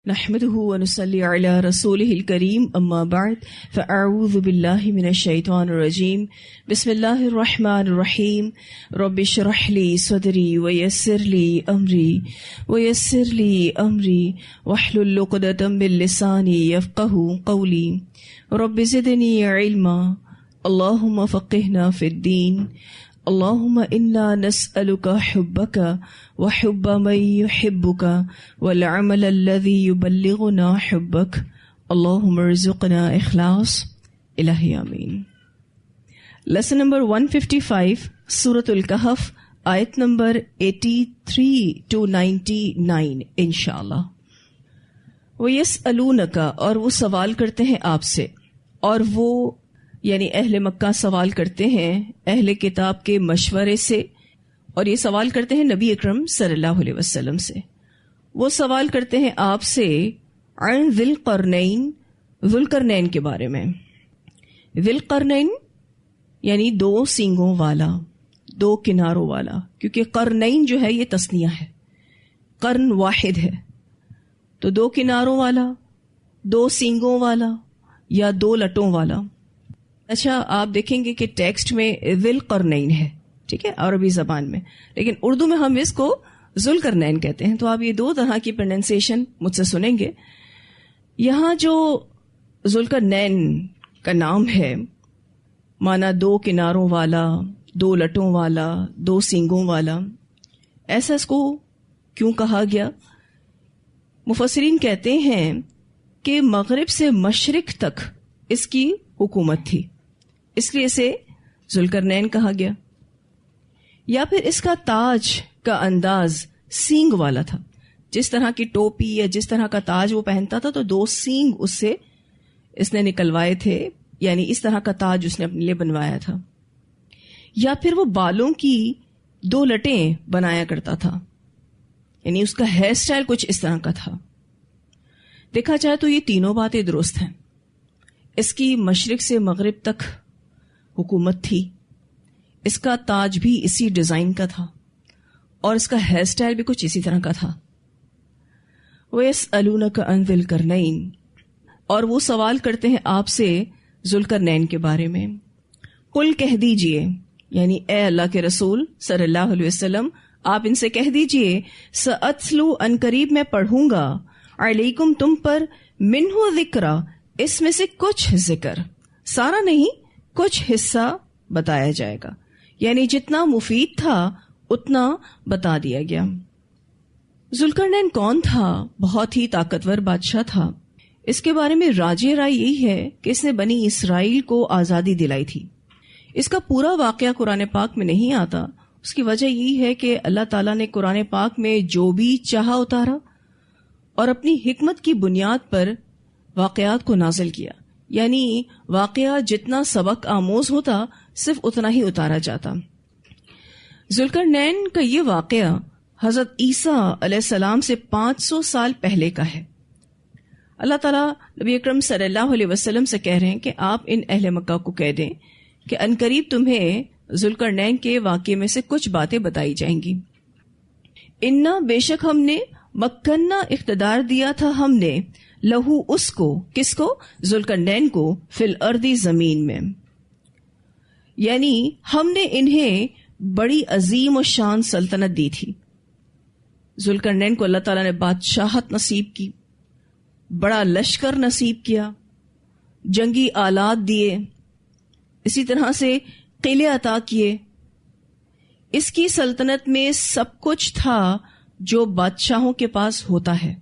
نحمده ونصلي على رسوله الكريم اما بعد فاعوذ بالله من الشيطان الرجيم بسم الله الرحمن الرحيم رب اشرح لي صدري ويسر لي امري واحلل عقدة من لساني يفقهوا قولي رب زدني علما اللهم فقهنا في الدين اللهم انا نسألك حبك وحب من يحبك والعمل الذي يبلغنا حبك اللهم ارزقنا اخلاص الہی آمین. لیسن نمبر 155 سورۃ الکہف آیت نمبر 83 to 99 انشاءاللہ. وَيَسْأَلُونَكَ اور وہ سوال کرتے ہیں آپ سے، اور وہ یعنی اہل مکہ سوال کرتے ہیں اہل کتاب کے مشورے سے، اور یہ سوال کرتے ہیں نبی اکرم صلی اللہ علیہ وسلم سے. وہ سوال کرتے ہیں آپ سے عن ذی القرنین، ذو القرنین کے بارے میں. ذی القرنین یعنی دو سینگوں والا، دو کناروں والا، کیونکہ قرنین جو ہے یہ تثنیہ ہے، قرن واحد ہے، تو دو کناروں والا، دو سینگوں والا یا دو لٹوں والا. اچھا آپ دیکھیں گے کہ ٹیکسٹ میں ذی القرنین ہے، ٹھیک ہے، عربی زبان میں، لیکن اردو میں ہم اس کو ذو القرنین کہتے ہیں. تو آپ یہ دو طرح کی پروننسیشن مجھ سے سنیں گے. یہاں جو ذو القرنین کا نام ہے، مانا دو کناروں والا، دو لٹوں والا، دو سینگوں والا، ایسا اس کو کیوں کہا گیا؟ مفسرین کہتے ہیں کہ مغرب سے مشرق تک اس کی حکومت تھی، اس لیے اسے ذو القرنین کہا گیا. یا پھر اس کا تاج کا انداز سینگ والا تھا، جس طرح کی ٹوپی یا جس طرح کا تاج وہ پہنتا تھا تو دو سینگ اس سے اس نے نکلوائے تھے، یعنی اس طرح کا تاج اس نے اپنے لیے بنوایا تھا. یا پھر وہ بالوں کی دو لٹیں بنایا کرتا تھا، یعنی اس کا ہیئر سٹائل کچھ اس طرح کا تھا. دیکھا جائے تو یہ تینوں باتیں درست ہیں. اس کی مشرق سے مغرب تک حکومت تھی، اس کا تاج بھی اسی ڈیزائن کا تھا، اور اس کا ہیئر سٹائل بھی کچھ اسی طرح کا تھا. وَيَسْأَلُونَكَ عَنْ ذِي الْقَرْنَيْنِ اور وہ سوال کرتے ہیں آپ سے ذو القرنین کے بارے میں. قل کہہ دیجئے، یعنی اے اللہ کے رسول صلی اللہ علیہ وسلم آپ ان سے کہہ دیجئے سأتلو ان قریب میں پڑھوں گا علیکم تم پر منہ ذکرہ اس میں سے کچھ ذکر، سارا نہیں کچھ حصہ بتایا جائے گا، یعنی جتنا مفید تھا اتنا بتا دیا گیا. ذو القرنین کون تھا؟ بہت ہی طاقتور بادشاہ تھا. اس کے بارے میں راجع رائے یہی ہے کہ اس نے بنی اسرائیل کو آزادی دلائی تھی. اس کا پورا واقعہ قرآن پاک میں نہیں آتا. اس کی وجہ یہی ہے کہ اللہ تعالیٰ نے قرآن پاک میں جو بھی چاہا اتارا اور اپنی حکمت کی بنیاد پر واقعات کو نازل کیا، یعنی واقعہ جتنا سبق آموز ہوتا صرف اتنا ہی اتارا جاتا. ذو القرنین کا یہ واقعہ حضرت عیسیٰ علیہ السلام سے 500 سال پہلے کا ہے. اللہ تعالیٰ نبی اکرم صلی اللہ علیہ وسلم سے کہہ رہے ہیں کہ آپ ان اہل مکہ کو کہہ دیں کہ عنقریب تمہیں ذو القرنین کے واقعے میں سے کچھ باتیں بتائی جائیں گی. انا بے شک ہم نے مکنہ اقتدار دیا تھا ہم نے لہو اس کو، کس کو؟ ذو القرنین کو، فی الارض زمین میں، یعنی ہم نے انہیں بڑی عظیم و شان سلطنت دی تھی. ذو القرنین کو اللہ تعالیٰ نے بادشاہت نصیب کی، بڑا لشکر نصیب کیا، جنگی آلات دیے، اسی طرح سے قلعے عطا کیے. اس کی سلطنت میں سب کچھ تھا جو بادشاہوں کے پاس ہوتا ہے،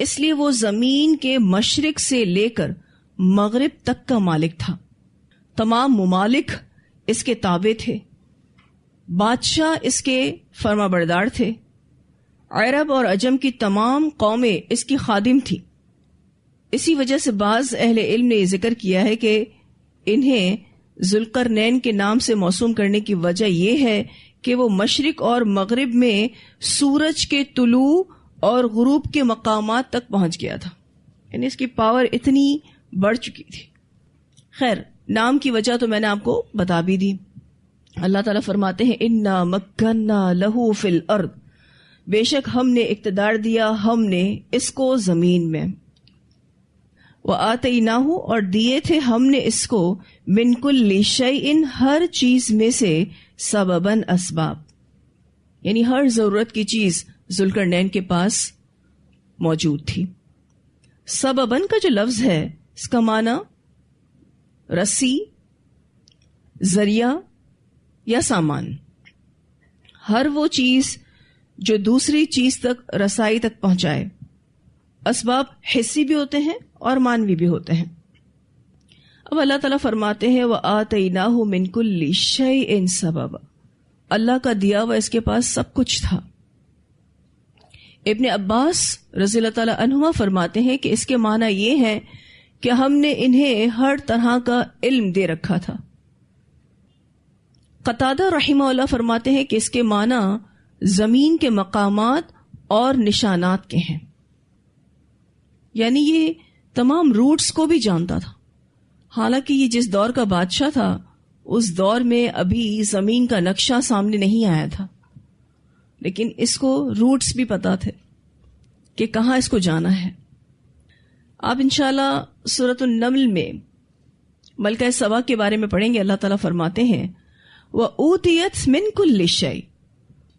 اس لیے وہ زمین کے مشرق سے لے کر مغرب تک کا مالک تھا. تمام ممالک اس کے تابع تھے، بادشاہ اس کے فرما بردار تھے. عرب اور عجم کی تمام قومیں اس کی خادم تھی. اسی وجہ سے بعض اہل علم نے یہ ذکر کیا ہے کہ انہیں ذو القرنین کے نام سے موسوم کرنے کی وجہ یہ ہے کہ وہ مشرق اور مغرب میں سورج کے طلوع اور غروب کے مقامات تک پہنچ گیا تھا، یعنی اس کی پاور اتنی بڑھ چکی تھی. خیر، نام کی وجہ تو میں نے آپ کو بتا بھی دی. اللہ تعالیٰ فرماتے ہیں انا مکننا لہو فی الارض بے شک ہم نے اقتدار دیا ہم نے اس کو زمین میں، وَآتَيْنَاهُ اور دیے تھے ہم نے اس کو مِن كُلِّ شَيْءٍ ہر چیز میں سے سبباً اسباب، یعنی ہر ضرورت کی چیز ذوالقرنین کے پاس موجود تھی۔ سبباً کا جو لفظ ہے اس کا معنی رسی، ذریعہ یا سامان، ہر وہ چیز جو دوسری چیز تک رسائی تک پہنچائے۔ اسباب حسی بھی ہوتے ہیں اور مانوی بھی ہوتے ہیں۔ اب اللہ تعالیٰ فرماتے ہیں وَآتَيْنَاهُ مِن كُلِّ شَيْءٍ سَبَبًا، اللہ کا دیا ہوا اس کے پاس سب کچھ تھا۔ ابن عباس رضی اللہ تعالیٰ عنہما فرماتے ہیں کہ اس کے معنی یہ ہے کہ ہم نے انہیں ہر طرح کا علم دے رکھا تھا۔ قتادہ رحمہ اللہ فرماتے ہیں کہ اس کے معنی زمین کے مقامات اور نشانات کے ہیں، یعنی یہ تمام روٹس کو بھی جانتا تھا۔ حالانکہ یہ جس دور کا بادشاہ تھا اس دور میں ابھی زمین کا نقشہ سامنے نہیں آیا تھا، لیکن اس کو روٹس بھی پتا تھے کہ کہاں اس کو جانا ہے۔ آپ انشاءاللہ سورۃ النمل میں ملکہ سبا کے بارے میں پڑھیں گے، اللہ تعالیٰ فرماتے ہیں وَأُوتِيَتْ مِن كُلِّ شَيْءٍ،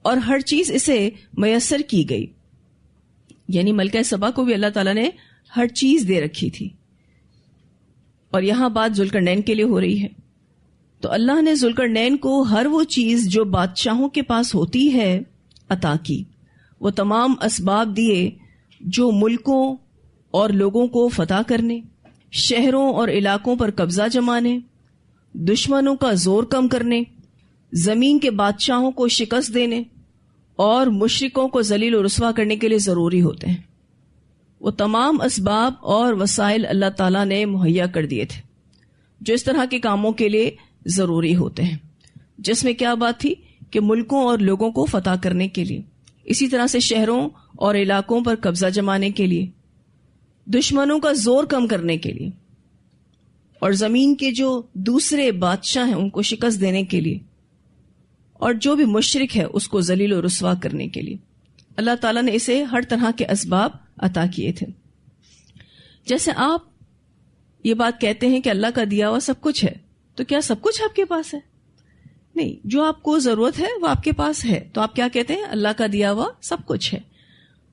اور ہر چیز اسے میسر کی گئی، یعنی ملکہ سبا کو بھی اللہ تعالیٰ نے ہر چیز دے رکھی تھی۔ اور یہاں بات ذوالقرنین کے لیے ہو رہی ہے، تو اللہ نے ذوالقرنین کو ہر وہ چیز جو بادشاہوں کے پاس ہوتی ہے عطا کی، وہ تمام اسباب دیے جو ملکوں اور لوگوں کو فتح کرنے، شہروں اور علاقوں پر قبضہ جمانے، دشمنوں کا زور کم کرنے، زمین کے بادشاہوں کو شکست دینے اور مشرکوں کو ذلیل و رسوا کرنے کے لیے ضروری ہوتے ہیں۔ وہ تمام اسباب اور وسائل اللہ تعالیٰ نے مہیا کر دیے تھے جو اس طرح کے کاموں کے لیے ضروری ہوتے ہیں، جس میں کیا بات تھی کہ ملکوں اور لوگوں کو فتح کرنے کے لیے، اسی طرح سے شہروں اور علاقوں پر قبضہ جمانے کے لیے، دشمنوں کا زور کم کرنے کے لیے، اور زمین کے جو دوسرے بادشاہ ہیں ان کو شکست دینے کے لیے، اور جو بھی مشرک ہے اس کو ذلیل و رسوا کرنے کے لیے۔ اللہ تعالیٰ نے اسے ہر طرح کے اسباب عطا کیے تھے۔ جیسے آپ یہ بات کہتے ہیں کہ اللہ کا دیا ہوا سب کچھ ہے، تو کیا سب کچھ آپ کے پاس ہے؟ نہیں، جو آپ کو ضرورت ہے وہ آپ کے پاس ہے، تو آپ کیا کہتے ہیں؟ اللہ کا دیا ہوا سب کچھ ہے۔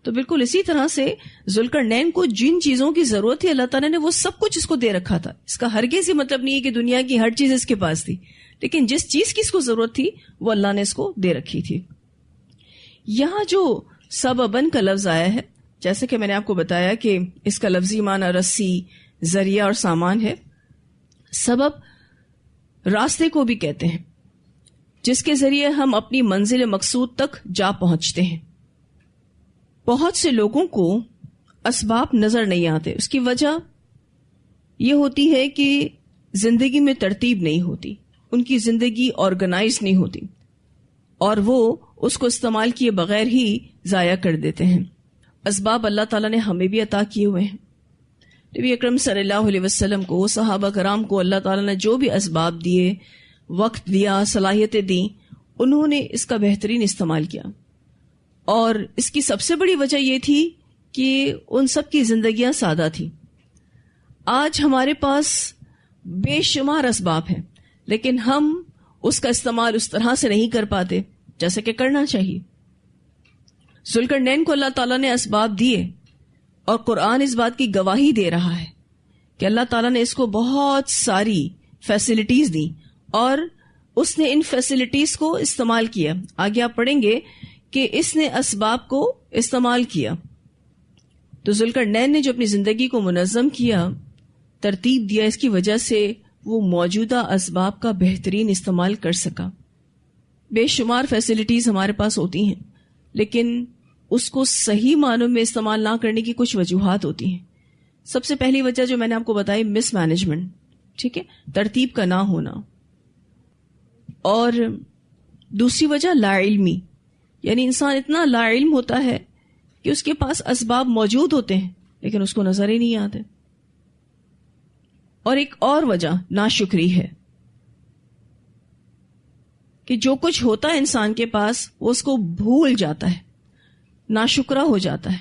تو بالکل اسی طرح سے ذوالقرنین کو جن چیزوں کی ضرورت تھی اللہ تعالیٰ نے وہ سب کچھ اس کو دے رکھا تھا۔ اس کا ہرگز یہ مطلب نہیں ہے کہ دنیا کی ہر چیز اس کے پاس تھی، لیکن جس چیز کی اس کو ضرورت تھی وہ اللہ نے اس کو دے رکھی تھی۔ یہاں جو سبباً کا لفظ آیا ہے، جیسے کہ میں نے آپ کو بتایا کہ اس کا لفظی معنی رسی، ذریعہ اور سامان ہے۔ سبب راستے کو بھی کہتے ہیں، جس کے ذریعے ہم اپنی منزل مقصود تک جا پہنچتے ہیں۔ بہت سے لوگوں کو اسباب نظر نہیں آتے، اس کی وجہ یہ ہوتی ہے کہ زندگی میں ترتیب نہیں ہوتی، ان کی زندگی آرگنائز نہیں ہوتی، اور وہ اس کو استعمال کیے بغیر ہی ضائع کر دیتے ہیں۔ اسباب اللہ تعالیٰ نے ہمیں بھی عطا کیے ہوئے ہیں۔ نبی اکرم صلی اللہ علیہ وسلم کو، صحابہ کرام کو اللہ تعالیٰ نے جو بھی اسباب دیے، وقت دیا، صلاحیتیں دیں، انہوں نے اس کا بہترین استعمال کیا، اور اس کی سب سے بڑی وجہ یہ تھی کہ ان سب کی زندگیاں سادہ تھیں۔ آج ہمارے پاس بے شمار اسباب ہیں، لیکن ہم اس کا استعمال اس طرح سے نہیں کر پاتے جیسے کہ کرنا چاہیے۔ ذوالقرنین کو اللہ تعالیٰ نے اسباب دیے، اور قرآن اس بات کی گواہی دے رہا ہے کہ اللہ تعالیٰ نے اس کو بہت ساری فیسلٹیز دی، اور اس نے ان فیسلٹیز کو استعمال کیا۔ آگے آپ پڑھیں گے کہ اس نے اسباب کو استعمال کیا۔ تو ذوالقرنین نے جو اپنی زندگی کو منظم کیا، ترتیب دیا، اس کی وجہ سے وہ موجودہ اسباب کا بہترین استعمال کر سکا۔ بے شمار فیسلٹیز ہمارے پاس ہوتی ہیں، لیکن اس کو صحیح معنوں میں استعمال نہ کرنے کی کچھ وجوہات ہوتی ہیں۔ سب سے پہلی وجہ جو میں نے آپ کو بتائی، مس مینجمنٹ، ٹھیک ہے، ترتیب کا نہ ہونا۔ اور دوسری وجہ لا علمی، یعنی انسان اتنا لا علم ہوتا ہے کہ اس کے پاس اسباب موجود ہوتے ہیں لیکن اس کو نظر ہی نہیں آتے۔ اور ایک اور وجہ ناشکری ہے کہ جو کچھ ہوتا ہے انسان کے پاس وہ اس کو بھول جاتا ہے، ناشکرا ہو جاتا ہے.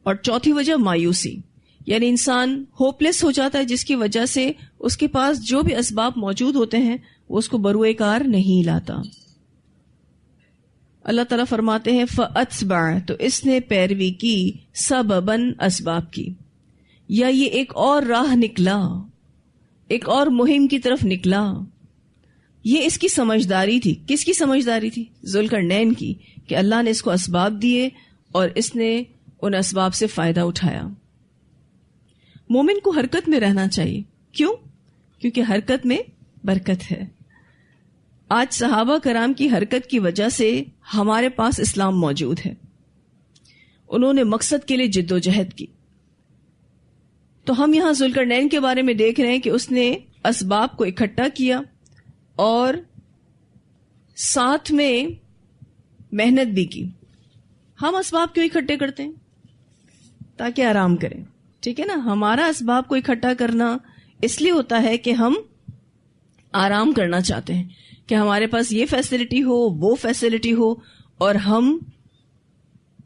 اور چوتھی وجہ مایوسی، یعنی انسان ہوپلیس ہو جاتا ہے، جس کی وجہ سے اس کے پاس جو بھی اسباب موجود ہوتے ہیں وہ اس کو بروئے کار نہیں لاتا. اللہ تعالیٰ فرماتے ہیں فَأَتْبَعَ، تو اس نے پیروی کی، سبباً، اسباب کی، یا یہ ایک اور راہ نکلا، ایک اور مہم کی طرف نکلا. یہ اس کی سمجھداری تھی. کس کی سمجھداری تھی؟ ذوالقرنین کی، کہ اللہ نے اس کو اسباب دیے اور اس نے ان اسباب سے فائدہ اٹھایا. مومن کو حرکت میں رہنا چاہیے. کیوں؟ کیونکہ حرکت میں برکت ہے. آج صحابہ کرام کی حرکت کی وجہ سے ہمارے پاس اسلام موجود ہے. انہوں نے مقصد کے لیے جد و جہد کی. تو ہم یہاں ذوالقرنین کے بارے میں دیکھ رہے ہیں کہ اس نے اسباب کو اکٹھا کیا اور ساتھ میں محنت بھی کی. ہم اسباب کیوں اکٹھے کرتے ہیں؟ تاکہ آرام کریں. ٹھیک ہے نا. ہمارا اسباب کو اکٹھا کرنا اس لیے ہوتا ہے کہ ہم آرام کرنا چاہتے ہیں، کہ ہمارے پاس یہ فیسلٹی ہو، وہ فیسلٹی ہو، اور ہم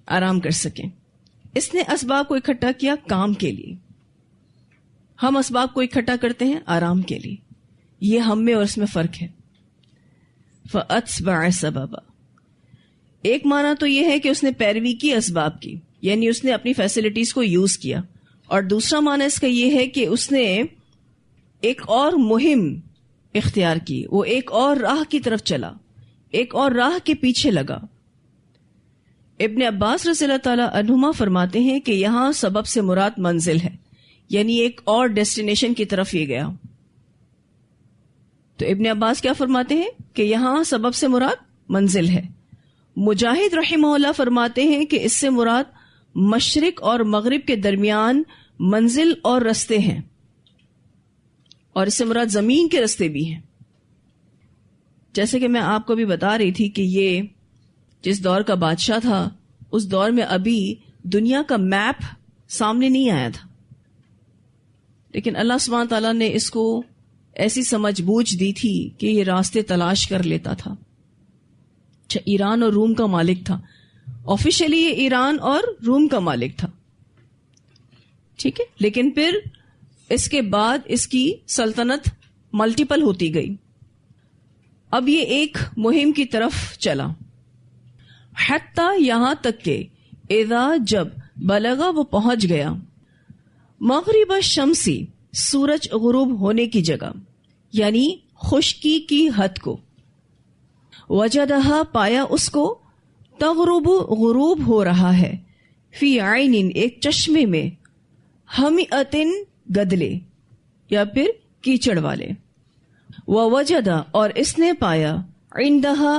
آرام کر سکیں. اس نے اسباب کو اکٹھا کیا کام کے لیے. ہم اسباب کو اکٹھا کرتے ہیں آرام کے لیے. یہ ہم میں اور اس میں فرق ہے. فَأَتْبَعَ سَبَبًا، ایک معنی تو یہ ہے کہ اس نے پیروی کی اسباب کی، یعنی اس نے اپنی فیسلٹیز کو یوز کیا. اور دوسرا معنی اس کا یہ ہے کہ اس نے ایک اور مہم اختیار کی، وہ ایک اور راہ کی طرف چلا، ایک اور راہ کے پیچھے لگا. ابن عباس رضی اللہ تعالی عنہما فرماتے ہیں کہ یہاں سبب سے مراد منزل ہے، یعنی ایک اور ڈیسٹینیشن کی طرف یہ گیا. تو ابن عباس کیا فرماتے ہیں کہ یہاں سبب سے مراد منزل ہے. مجاہد رحمہ اللہ فرماتے ہیں کہ اس سے مراد مشرق اور مغرب کے درمیان منزل اور رستے ہیں، اور اس سے مراد زمین کے رستے بھی ہیں. جیسے کہ میں آپ کو بھی بتا رہی تھی کہ یہ جس دور کا بادشاہ تھا اس دور میں ابھی دنیا کا میپ سامنے نہیں آیا تھا، لیکن اللہ سبحانہ تعالیٰ نے اس کو ایسی سمجھ بوجھ دی تھی کہ یہ راستے تلاش کر لیتا تھا. ایران اور روم کا مالک تھا. آفیشلی یہ ایران اور روم کا مالک تھا، ٹھیک ہے، لیکن پھر اس کے بعد اس کی سلطنت ملٹیپل ہوتی گئی. اب یہ ایک مہم کی طرف چلا، حتی یہاں تک کہ اذا جب بلغا وہ پہنچ گیا، مغرب الشمسی سورج غروب ہونے کی جگہ، یعنی خشکی کی حد کو، وجدہا پایا اس کو، تغرب غروب ہو رہا ہے، فی عین ایک چشمے میں، ہمیئتن گدلے یا پھر کیچڑ والے، ووجدا اور اس نے پایا، عندہا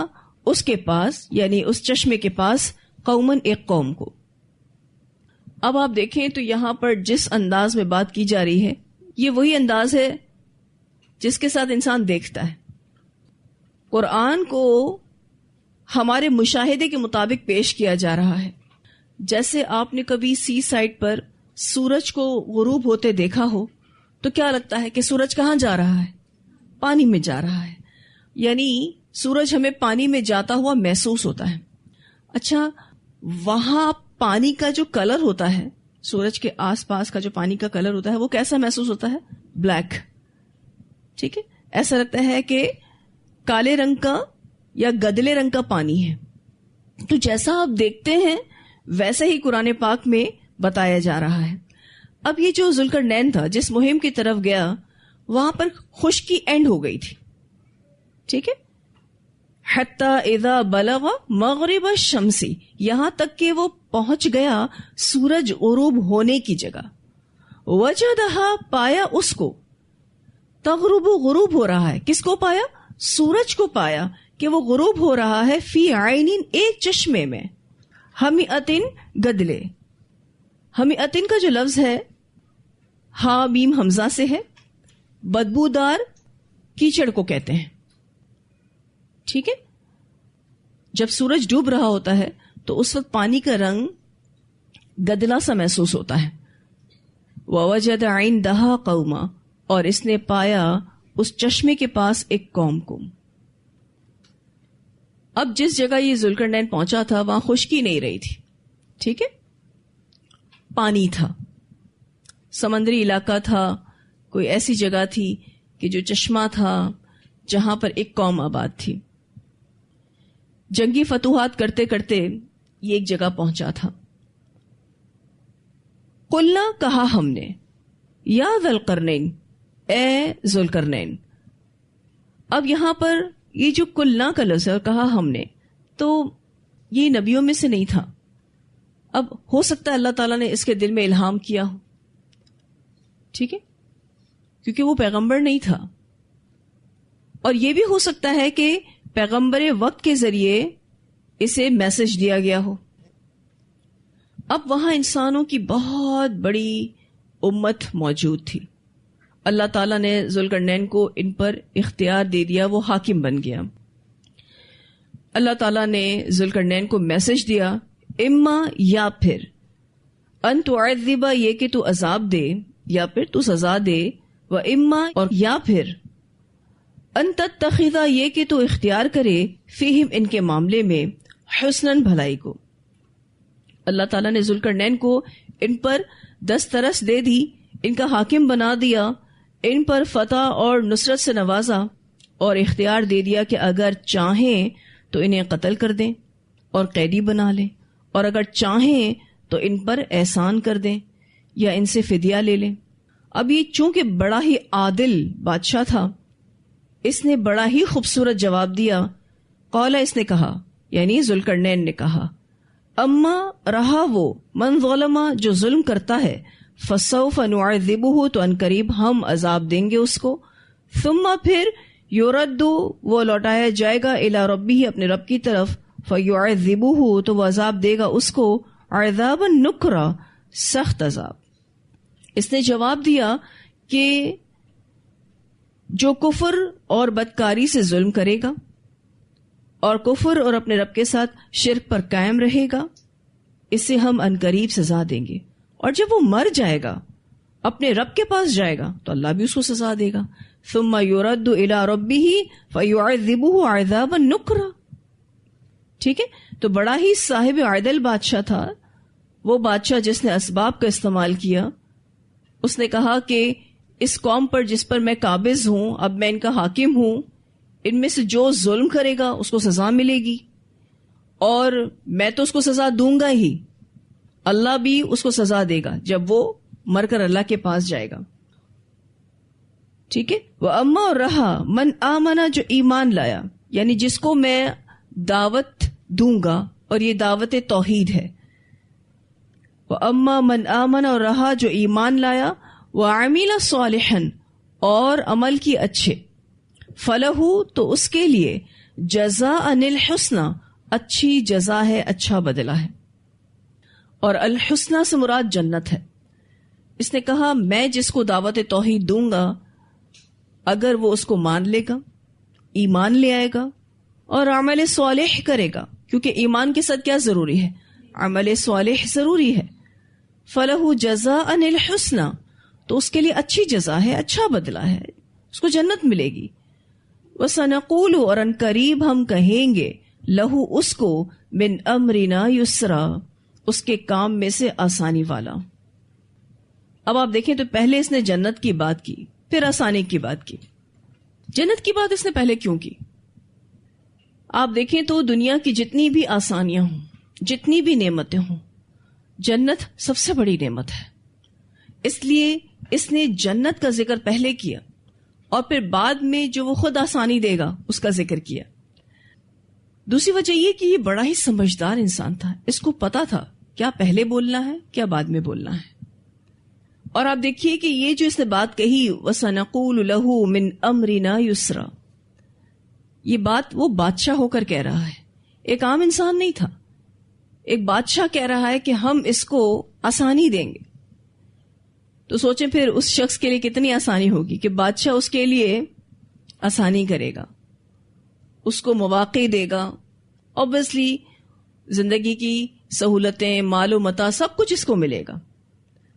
اس کے پاس یعنی اس چشمے کے پاس، قومن ایک قوم کو. اب آپ دیکھیں تو یہاں پر جس انداز میں بات کی جا رہی ہے یہ وہی انداز ہے جس کے ساتھ انسان دیکھتا ہے. قرآن کو ہمارے مشاہدے کے مطابق پیش کیا جا رہا ہے. جیسے آپ نے کبھی سی سائڈ پر سورج کو غروب ہوتے دیکھا ہو تو کیا لگتا ہے کہ سورج کہاں جا رہا ہے؟ پانی میں جا رہا ہے، یعنی سورج ہمیں پانی میں جاتا ہوا محسوس ہوتا ہے. اچھا، وہاں پانی کا جو کلر ہوتا ہے، سورج کے آس پاس کا جو پانی کا کلر ہوتا ہے وہ کیسا محسوس ہوتا ہے؟ بلیک. ٹھیک ہے، ایسا لگتا ہے کہ کالے رنگ کا یا گدلے رنگ کا پانی ہے. تو جیسا آپ دیکھتے ہیں ویسے ہی قرآن پاک میں بتایا جا رہا ہے. اب یہ جو ذوالقرنین تھا جس مہم کی طرف گیا، وہاں پر خشکی اینڈ ہو گئی تھی. ٹھیک ہے، حتی اذا بلغ مغرب الشمسی، یہاں تک کہ وہ پہنچ گیا سورج غروب ہونے کی جگہ، وجدہا پایا اس کو، تغرب غروب ہو رہا ہے. کس کو پایا؟ سورج کو پایا کہ وہ غروب ہو رہا ہے، فی عین ایک چشمے میں، ہمیئتن گدلے. ہمیئتن کا جو لفظ ہے ہا میم حمزہ سے ہے، بدبودار کیچڑ کو کہتے ہیں. ٹھیک ہے، جب سورج ڈوب رہا ہوتا ہے تو اس وقت پانی کا رنگ گدلا سا محسوس ہوتا ہے. ووجد عندہا قوما، اور اس نے پایا اس چشمے کے پاس ایک قوم کو. اب جس جگہ یہ ذوالقرنین پہنچا تھا وہاں خشکی نہیں رہی تھی، ٹھیک ہے، پانی تھا، سمندری علاقہ تھا، کوئی ایسی جگہ تھی کہ جو چشمہ تھا جہاں پر ایک قوم آباد تھی. جنگی فتوحات کرتے کرتے یہ ایک جگہ پہنچا تھا. قلنا کہا ہم نے، یا ذوالقرنین، اے ذوالقرنین. اب یہاں پر یہ جو قلنا کا لفظ ہے اور کہا ہم نے، تو یہ نبیوں میں سے نہیں تھا. اب ہو سکتا ہے اللہ تعالیٰ نے اس کے دل میں الہام کیا ہو، ٹھیک ہے، کیونکہ وہ پیغمبر نہیں تھا. اور یہ بھی ہو سکتا ہے کہ پیغمبر وقت کے ذریعے اسے میسج دیا گیا ہو. اب وہاں انسانوں کی بہت بڑی امت موجود تھی. اللہ تعالیٰ نے ذوالقرنین کو ان پر اختیار دے دیا، وہ حاکم بن گیا. اللہ تعالیٰ نے ذوالقرنین کو میسج دیا، اما یا پھر ان تعذب، یہ کہ تو عذاب دے یا پھر تو سزا دے، و اما اور یا پھر ان تتخذ، یہ کہ تو اختیار کرے، فیہم ان کے معاملے میں، حسناً بھلائی کو. اللہ تعالیٰ نے ذوالقرنین کو ان پر دسترس دے دی، ان کا حاکم بنا دیا، ان پر فتح اور نصرت سے نوازا، اور اختیار دے دیا کہ اگر چاہیں تو انہیں قتل کر دیں اور قیدی بنا لیں، اور اگر چاہیں تو ان پر احسان کر دیں یا ان سے فدیہ لے لیں. اب یہ چونکہ بڑا ہی عادل بادشاہ تھا، اس نے بڑا ہی خوبصورت جواب دیا. قال، اس نے کہا، یعنی ذوالقرنین نے کہا، اما رہا وہ، من ظلم، جو ظلم کرتا ہے، فسوف نعذبہ، تو ان قریب ہم عذاب دیں گے اس کو، ثم پھر یرد، وہ لوٹایا جائے گا، الی ربہ، اپنے رب کی طرف، فیعذبہ، تو وہ عذاب دے گا اس کو، عذابا نکرا، سخت عذاب. اس نے جواب دیا کہ جو کفر اور بدکاری سے ظلم کرے گا اور کفر اور اپنے رب کے ساتھ شرک پر قائم رہے گا، اسے ہم عنقریب سزا دیں گے. اور جب وہ مر جائے گا، اپنے رب کے پاس جائے گا، تو اللہ بھی اس کو سزا دے گا. ثم یرد الی ربہ فیعذبہ عذابا نکرا. ٹھیک ہے، تو بڑا ہی صاحب عدل بادشاہ تھا وہ بادشاہ جس نے اسباب کا استعمال کیا. اس نے کہا کہ اس قوم پر جس پر میں قابض ہوں، اب میں ان کا حاکم ہوں، ان میں سے جو ظلم کرے گا اس کو سزا ملے گی، اور میں تو اس کو سزا دوں گا ہی، اللہ بھی اس کو سزا دے گا جب وہ مر کر اللہ کے پاس جائے گا. ٹھیک ہے، وہ اما اور رہا من آمنا، جو ایمان لایا، یعنی جس کو میں دعوت دوں گا، اور یہ دعوت توحید ہے. وہ اما من آمنا، اور رہا جو ایمان لایا، وعمل صالحا، اور عمل کی اچھے، فلہ، تو اس کے لیے جزاء الحسنى، اچھی جزا ہے، اچھا بدلہ ہے. اور الحسنى سے مراد جنت ہے. اس نے کہا میں جس کو دعوت توحید دوں گا، اگر وہ اس کو مان لے گا، ایمان لے آئے گا اور عمل صالح کرے گا، کیونکہ ایمان کے ساتھ کیا ضروری ہے؟ عمل صالح ضروری ہے. فلہ جزاء الحسنى، تو اس کے لیے اچھی جزا ہے، اچھا بدلہ ہے، اس کو جنت ملے گی. وَسَنَقُولُ، اور ان قریب ہم کہیں گے، لہو، اس کو، من امرنا یسرا، اس کے کام میں سے آسانی والا. اب آپ دیکھیں تو پہلے اس نے جنت کی بات کی، پھر آسانی کی بات کی. جنت کی بات اس نے پہلے کیوں کی؟ آپ دیکھیں تو دنیا کی جتنی بھی آسانیاں ہوں، جتنی بھی نعمتیں ہوں، جنت سب سے بڑی نعمت ہے. اس لیے اس نے جنت کا ذکر پہلے کیا، اور پھر بعد میں جو وہ خود آسانی دے گا اس کا ذکر کیا. دوسری وجہ یہ کہ یہ بڑا ہی سمجھدار انسان تھا، اس کو پتا تھا کیا پہلے بولنا ہے کیا بعد میں بولنا ہے. اور آپ دیکھیے کہ یہ جو اس نے بات کہی، وَسَنَقُولُ لَهُ مِنْ أَمْرِنَا يُسْرًا، یہ بات وہ بادشاہ ہو کر کہہ رہا ہے، ایک عام انسان نہیں تھا. ایک بادشاہ کہہ رہا ہے کہ ہم اس کو آسانی دیں گے. تو سوچیں پھر اس شخص کے لیے کتنی آسانی ہوگی کہ بادشاہ اس کے لیے آسانی کرے گا، اس کو مواقع دے گا. اوبویسلی زندگی کی سہولتیں، مال و متاع، سب کچھ اس کو ملے گا،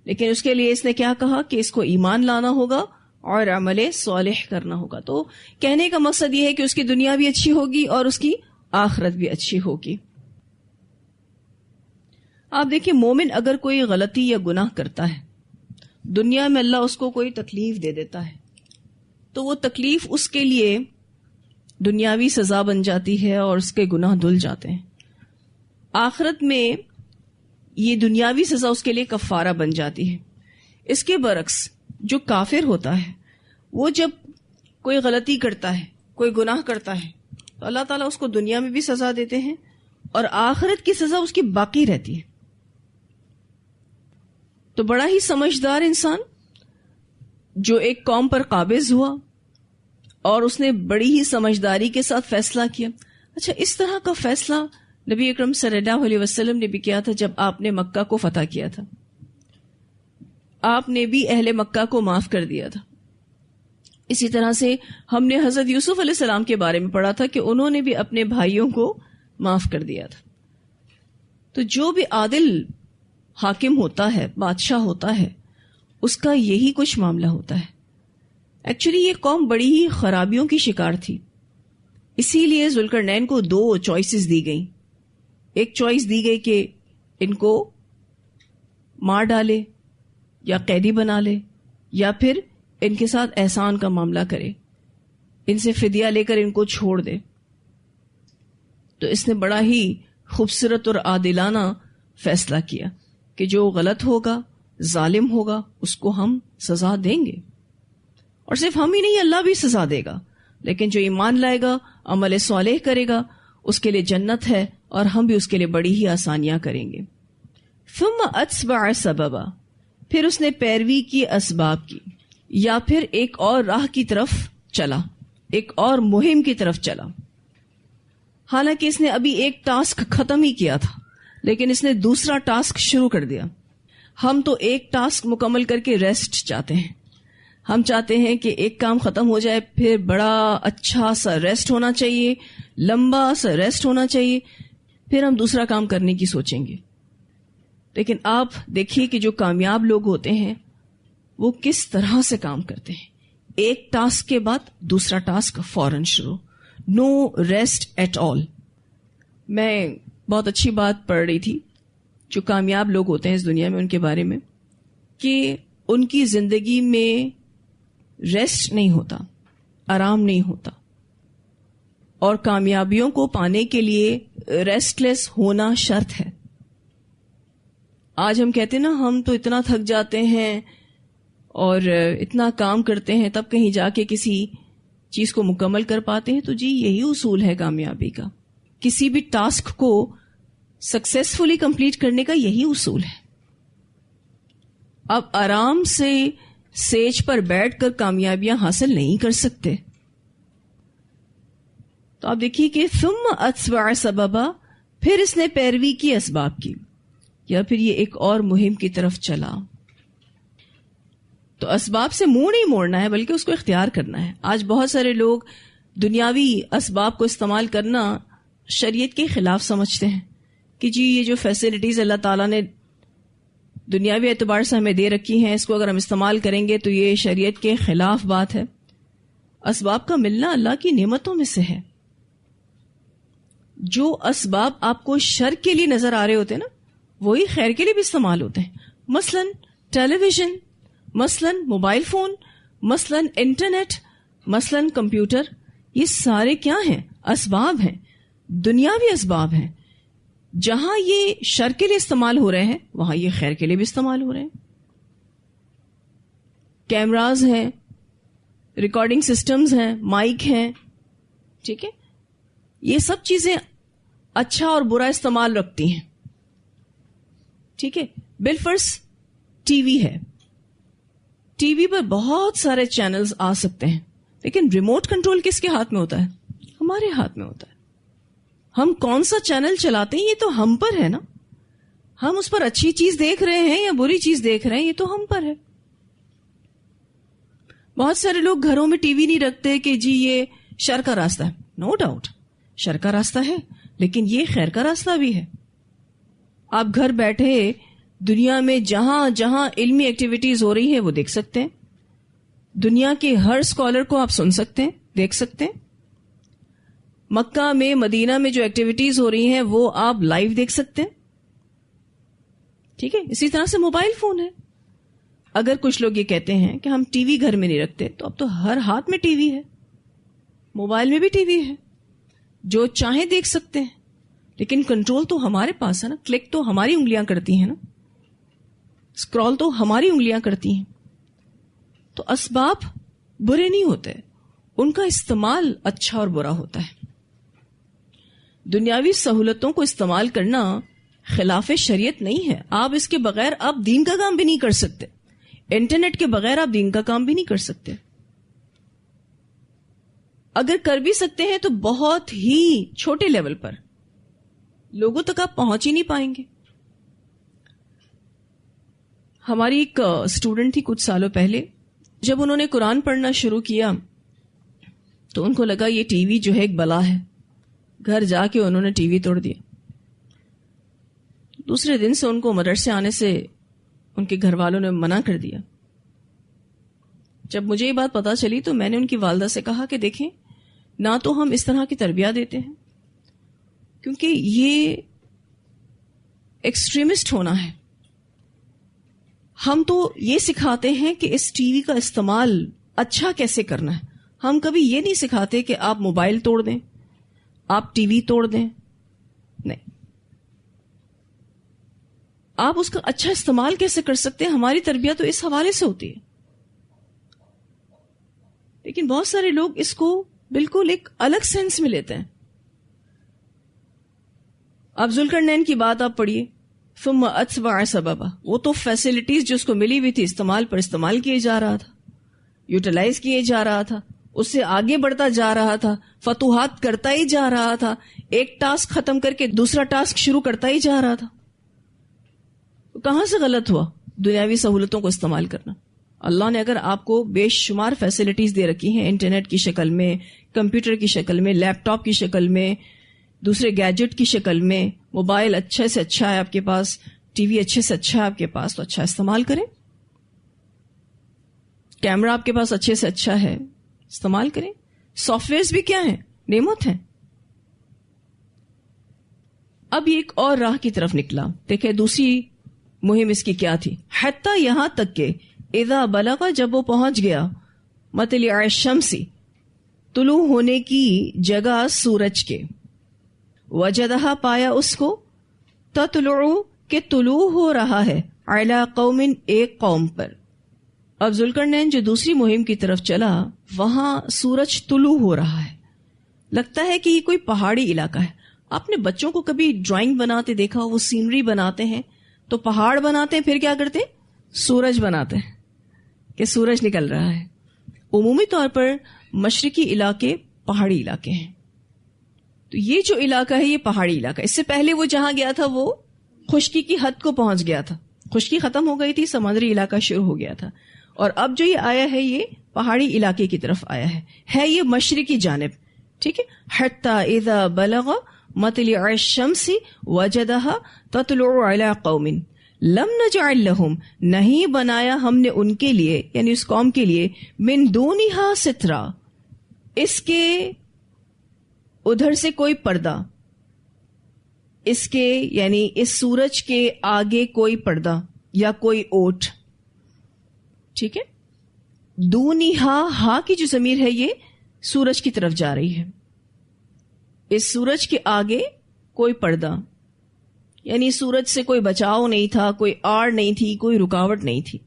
لیکن اس کے لیے اس نے کیا کہا کہ اس کو ایمان لانا ہوگا اور عمل صالح کرنا ہوگا. تو کہنے کا مقصد یہ ہے کہ اس کی دنیا بھی اچھی ہوگی اور اس کی آخرت بھی اچھی ہوگی. آپ دیکھیں مومن اگر کوئی غلطی یا گناہ کرتا ہے, دنیا میں اللہ اس کو کوئی تکلیف دے دیتا ہے, تو وہ تکلیف اس کے لیے دنیاوی سزا بن جاتی ہے اور اس کے گناہ دھل جاتے ہیں. آخرت میں یہ دنیاوی سزا اس کے لیے کفارہ بن جاتی ہے. اس کے برعکس جو کافر ہوتا ہے وہ جب کوئی غلطی کرتا ہے, کوئی گناہ کرتا ہے, تو اللہ تعالیٰ اس کو دنیا میں بھی سزا دیتے ہیں اور آخرت کی سزا اس کی باقی رہتی ہے. تو بڑا ہی سمجھدار انسان جو ایک قوم پر قابض ہوا اور اس نے بڑی ہی سمجھداری کے ساتھ فیصلہ کیا. اچھا, اس طرح کا فیصلہ نبی اکرم صلی اللہ علیہ وسلم نے بھی کیا تھا جب آپ نے مکہ کو فتح کیا تھا. آپ نے بھی اہل مکہ کو معاف کر دیا تھا. اسی طرح سے ہم نے حضرت یوسف علیہ السلام کے بارے میں پڑھا تھا کہ انہوں نے بھی اپنے بھائیوں کو معاف کر دیا تھا. تو جو بھی عادل حاکم ہوتا ہے, بادشاہ ہوتا ہے, اس کا یہی کچھ معاملہ ہوتا ہے. ایکچولی یہ قوم بڑی ہی خرابیوں کی شکار تھی, اسی لیے ذوالقرنین کو 2 چوائسز دی گئیں. ایک چوائس دی گئی کہ ان کو مار ڈالے یا قیدی بنا لے, یا پھر ان کے ساتھ احسان کا معاملہ کرے, ان سے فدیہ لے کر ان کو چھوڑ دے. تو اس نے بڑا ہی خوبصورت اور عادلانہ فیصلہ کیا کہ جو غلط ہوگا, ظالم ہوگا, اس کو ہم سزا دیں گے. اور صرف ہم ہی نہیں, اللہ بھی سزا دے گا. لیکن جو ایمان لائے گا, عمل صالح کرے گا, اس کے لیے جنت ہے, اور ہم بھی اس کے لیے بڑی ہی آسانیاں کریں گے. ثم اتبع سببا, پھر اس نے پیروی کی اسباب کی, یا پھر ایک اور راہ کی طرف چلا, ایک اور مہم کی طرف چلا. حالانکہ اس نے ابھی ایک ٹاسک ختم ہی کیا تھا, لیکن اس نے دوسرا ٹاسک شروع کر دیا. ہم تو ایک ٹاسک مکمل کر کے ریسٹ چاہتے ہیں. ہم چاہتے ہیں کہ ایک کام ختم ہو جائے, پھر بڑا اچھا سا ریسٹ ہونا چاہیے, لمبا سا ریسٹ ہونا چاہیے, پھر ہم دوسرا کام کرنے کی سوچیں گے. لیکن آپ دیکھیے کہ جو کامیاب لوگ ہوتے ہیں وہ کس طرح سے کام کرتے ہیں. ایک ٹاسک کے بعد دوسرا ٹاسک فوراً شروع, نو ریسٹ ایٹ آل. میں بہت اچھی بات پڑھ رہی تھی جو کامیاب لوگ ہوتے ہیں اس دنیا میں, ان کے بارے میں, کہ ان کی زندگی میں ریسٹ نہیں ہوتا, آرام نہیں ہوتا, اور کامیابیوں کو پانے کے لیے ریسٹ لیس ہونا شرط ہے. آج ہم کہتے ہیں نا, ہم تو اتنا تھک جاتے ہیں اور اتنا کام کرتے ہیں تب کہیں جا کے کسی چیز کو مکمل کر پاتے ہیں. تو جی یہی اصول ہے کامیابی کا, کسی بھی ٹاسک کو سکسیسفلی کمپلیٹ کرنے کا یہی اصول ہے. اب آرام سے سیج پر بیٹھ کر کامیابیاں حاصل نہیں کر سکتے. تو آپ دیکھیے کہ ثم اتبع سببا, پھر اس نے پیروی کی اسباب کی, یا پھر یہ ایک اور مہم کی طرف چلا. تو اسباب سے منہ نہیں موڑنا ہے بلکہ اس کو اختیار کرنا ہے. آج بہت سارے لوگ دنیاوی اسباب کو استعمال کرنا شریعت کے خلاف سمجھتے ہیں کہ جی یہ جو فیسلٹیز اللہ تعالیٰ نے دنیاوی اعتبار سے ہمیں دے رکھی ہیں, اس کو اگر ہم استعمال کریں گے تو یہ شریعت کے خلاف بات ہے. اسباب کا ملنا اللہ کی نعمتوں میں سے ہے. جو اسباب آپ کو شر کے لیے نظر آ رہے ہوتے ہیں نا, وہی خیر کے لیے بھی استعمال ہوتے ہیں. مثلاً ٹیلی ویژن, مثلاً موبائل فون, مثلاً انٹرنیٹ, مثلاً کمپیوٹر, یہ سارے کیا ہیں؟ اسباب ہیں, دنیاوی اسباب ہیں. جہاں یہ شر کے لیے استعمال ہو رہے ہیں وہاں یہ خیر کے لیے بھی استعمال ہو رہے ہیں. کیمراز ہیں, ریکارڈنگ سسٹمز ہیں, مائک ہیں, ٹھیک ہے, یہ سب چیزیں اچھا اور برا استعمال رکھتی ہیں. ٹھیک ہے, بالفرض ٹی وی ہے, ٹی وی پر بہت سارے چینلز آ سکتے ہیں, لیکن ریموٹ کنٹرول کس کے ہاتھ میں ہوتا ہے؟ ہمارے ہاتھ میں ہوتا ہے. ہم کون سا چینل چلاتے ہیں یہ تو ہم پر ہے نا. ہم اس پر اچھی چیز دیکھ رہے ہیں یا بری چیز دیکھ رہے ہیں یہ تو ہم پر ہے. بہت سارے لوگ گھروں میں ٹی وی نہیں رکھتے کہ جی یہ شر کا راستہ ہے. نو ڈاؤٹ شر کا راستہ ہے, لیکن یہ خیر کا راستہ بھی ہے. آپ گھر بیٹھے دنیا میں جہاں جہاں علمی ایکٹیویٹیز ہو رہی ہے وہ دیکھ سکتے ہیں. دنیا کے ہر اسکالر کو آپ سن سکتے ہیں, دیکھ سکتے ہیں. مکہ میں مدینہ میں جو ایکٹیویٹیز ہو رہی ہیں وہ آپ لائیو دیکھ سکتے ہیں. ٹھیک ہے. اسی طرح سے موبائل فون ہے. اگر کچھ لوگ یہ کہتے ہیں کہ ہم ٹی وی گھر میں نہیں رکھتے، تو اب تو ہر ہاتھ میں ٹی وی ہے، موبائل میں بھی ٹی وی ہے، جو چاہیں دیکھ سکتے ہیں. لیکن کنٹرول تو ہمارے پاس ہے نا. کلک تو ہماری انگلیاں کرتی ہیں نا، اسکرول تو ہماری انگلیاں کرتی ہیں. تو اسباب برے نہیں ہوتے، ان کا استعمال اچھا اور برا ہوتا ہے. دنیاوی سہولتوں کو استعمال کرنا خلاف شریعت نہیں ہے. آپ اس کے بغیر آپ دین کا کام بھی نہیں کر سکتے. انٹرنیٹ کے بغیر آپ دین کا کام بھی نہیں کر سکتے. اگر کر بھی سکتے ہیں تو بہت ہی چھوٹے لیول پر، لوگوں تک آپ پہنچ ہی نہیں پائیں گے. ہماری ایک اسٹوڈنٹ تھی کچھ سالوں پہلے، جب انہوں نے قرآن پڑھنا شروع کیا تو ان کو لگا یہ ٹی وی جو ہے ایک بلا ہے. گھر جا کے انہوں نے ٹی وی توڑ دیا. دوسرے دن سے ان کو مدرسے آنے سے ان کے گھر والوں نے منع کر دیا. جب مجھے یہ بات پتا چلی تو میں نے ان کی والدہ سے کہا کہ دیکھیں، نہ تو ہم اس طرح کی تربیت دیتے ہیں، کیونکہ یہ ایکسٹریمسٹ ہونا ہے. ہم تو یہ سکھاتے ہیں کہ اس ٹی وی کا استعمال اچھا کیسے کرنا ہے. ہم کبھی یہ نہیں سکھاتے کہ آپ موبائل توڑ دیں، آپ ٹی وی توڑ دیں. نہیں، آپ اس کا اچھا استعمال کیسے کر سکتے ہیں، ہماری تربیت تو اس حوالے سے ہوتی ہے. لیکن بہت سارے لوگ اس کو بالکل ایک الگ سینس میں لیتے ہیں. اب ذوالقرنین کی بات آپ پڑھیے، ثم اتبع سببا، وہ تو فیسلٹیز جو اس کو ملی ہوئی تھی استعمال پر استعمال کیے جا رہا تھا، یوٹیلائز کیے جا رہا تھا، اس سے آگے بڑھتا جا رہا تھا، فتوحات کرتا ہی جا رہا تھا، ایک ٹاسک ختم کر کے دوسرا ٹاسک شروع کرتا ہی جا رہا تھا. کہاں سے غلط ہوا دنیاوی سہولتوں کو استعمال کرنا؟ اللہ نے اگر آپ کو بے شمار فیسلٹیز دے رکھی ہیں، انٹرنیٹ کی شکل میں، کمپیوٹر کی شکل میں، لیپ ٹاپ کی شکل میں، دوسرے گیجٹ کی شکل میں، موبائل اچھے سے اچھا ہے آپ کے پاس، ٹی وی اچھے سے اچھا ہے آپ کے پاس، تو اچھا استعمال کریں. کیمرہ آپ کے پاس اچھے سے اچھا ہے، استعمال کریں. سافٹ ویئرز بھی کیا ہیں؟ نعمت ہیں. اب یہ ایک اور راہ کی طرف نکلا. دیکھیں دوسری مہم اس کی کیا تھی. حتی یہاں تک کہ اذا بلغ، جب وہ پہنچ گیا، مطلع الشمس، طلوع ہونے کی جگہ سورج کے، وجدہا، پایا اس کو، تطلع، کہ طلوع ہو رہا ہے، علی قوم، ایک قوم پر. اب ذوالقرنین جو دوسری مہم کی طرف چلا، وہاں سورج طلوع ہو رہا ہے. لگتا ہے کہ یہ کوئی پہاڑی علاقہ ہے. آپ نے بچوں کو کبھی ڈرائنگ بناتے دیکھا؟ وہ سینری بناتے ہیں تو پہاڑ بناتے ہیں، پھر کیا کرتے ہیں؟ سورج بناتے ہیں کہ سورج نکل رہا ہے. عمومی طور پر مشرقی علاقے پہاڑی علاقے ہیں. تو یہ جو علاقہ ہے یہ پہاڑی علاقہ. اس سے پہلے وہ جہاں گیا تھا وہ خشکی کی حد کو پہنچ گیا تھا. خشکی ختم ہو گئی تھی، سمندری علاقہ شروع ہو گیا تھا. اور اب جو یہ آیا ہے یہ پہاڑی علاقے کی طرف آیا ہے یہ مشرقی جانب. ٹھیک ہے. حتی اذا بلغ مطلع الشمس وجدہا تطلع علی قوم لم نجعل لہم، نہیں بنایا ہم نے ان کے لیے، یعنی اس قوم کے لیے، من دونہا سترا، اس کے ادھر سے کوئی پردہ، اس کے یعنی اس سورج کے آگے کوئی پردہ یا کوئی اوٹ. ٹھیک ہے. دونہا، ہا کی جو ضمیر ہے یہ سورج کی طرف جا رہی ہے. اس سورج کے آگے کوئی پردہ، یعنی سورج سے کوئی بچاؤ نہیں تھا، کوئی آڑ نہیں تھی، کوئی رکاوٹ نہیں تھی.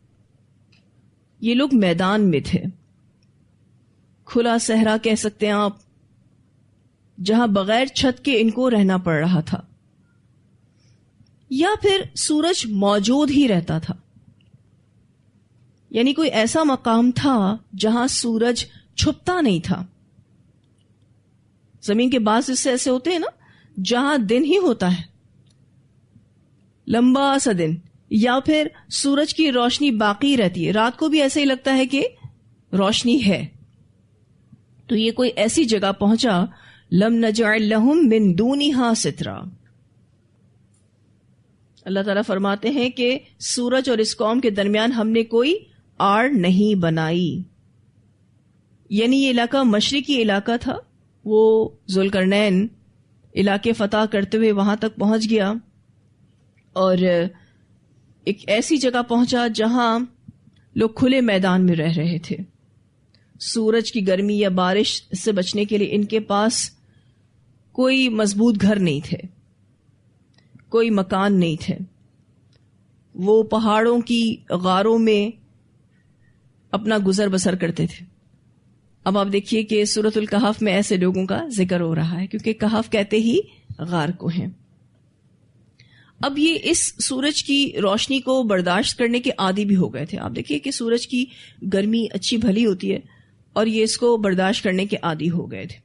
یہ لوگ میدان میں تھے، کھلا صحرا کہہ سکتے ہیں آپ، جہاں بغیر چھت کے ان کو رہنا پڑ رہا تھا، یا پھر سورج موجود ہی رہتا تھا. یعنی کوئی ایسا مقام تھا جہاں سورج چھپتا نہیں تھا. زمین کے بعض حصے ایسے ہوتے ہیں نا جہاں دن ہی ہوتا ہے، لمبا سا دن، یا پھر سورج کی روشنی باقی رہتی ہے، رات کو بھی ایسے ہی لگتا ہے کہ روشنی ہے. تو یہ کوئی ایسی جگہ پہنچا، لم نجعل لہم من دونہا سترا. اللہ تعالیٰ فرماتے ہیں کہ سورج اور اس قوم کے درمیان ہم نے کوئی آڑ نہیں بنائی. یعنی یہ علاقہ مشرقی علاقہ تھا، وہ ذوالقرنین علاقے فتح کرتے ہوئے وہاں تک پہنچ گیا اور ایک ایسی جگہ پہنچا جہاں لوگ کھلے میدان میں رہ رہے تھے. سورج کی گرمی یا بارش سے بچنے کے لیے ان کے پاس کوئی مضبوط گھر نہیں تھے, کوئی مکان نہیں تھے. وہ پہاڑوں کی غاروں میں اپنا گزر بسر کرتے تھے. اب آپ دیکھیے کہ سورۃ الکہف میں ایسے لوگوں کا ذکر ہو رہا ہے, کیونکہ کہف کہتے ہی غار کو ہیں. اب یہ اس سورج کی روشنی کو برداشت کرنے کے عادی بھی ہو گئے تھے. آپ دیکھیے کہ سورج کی گرمی اچھی بھلی ہوتی ہے اور یہ اس کو برداشت کرنے کے عادی ہو گئے تھے.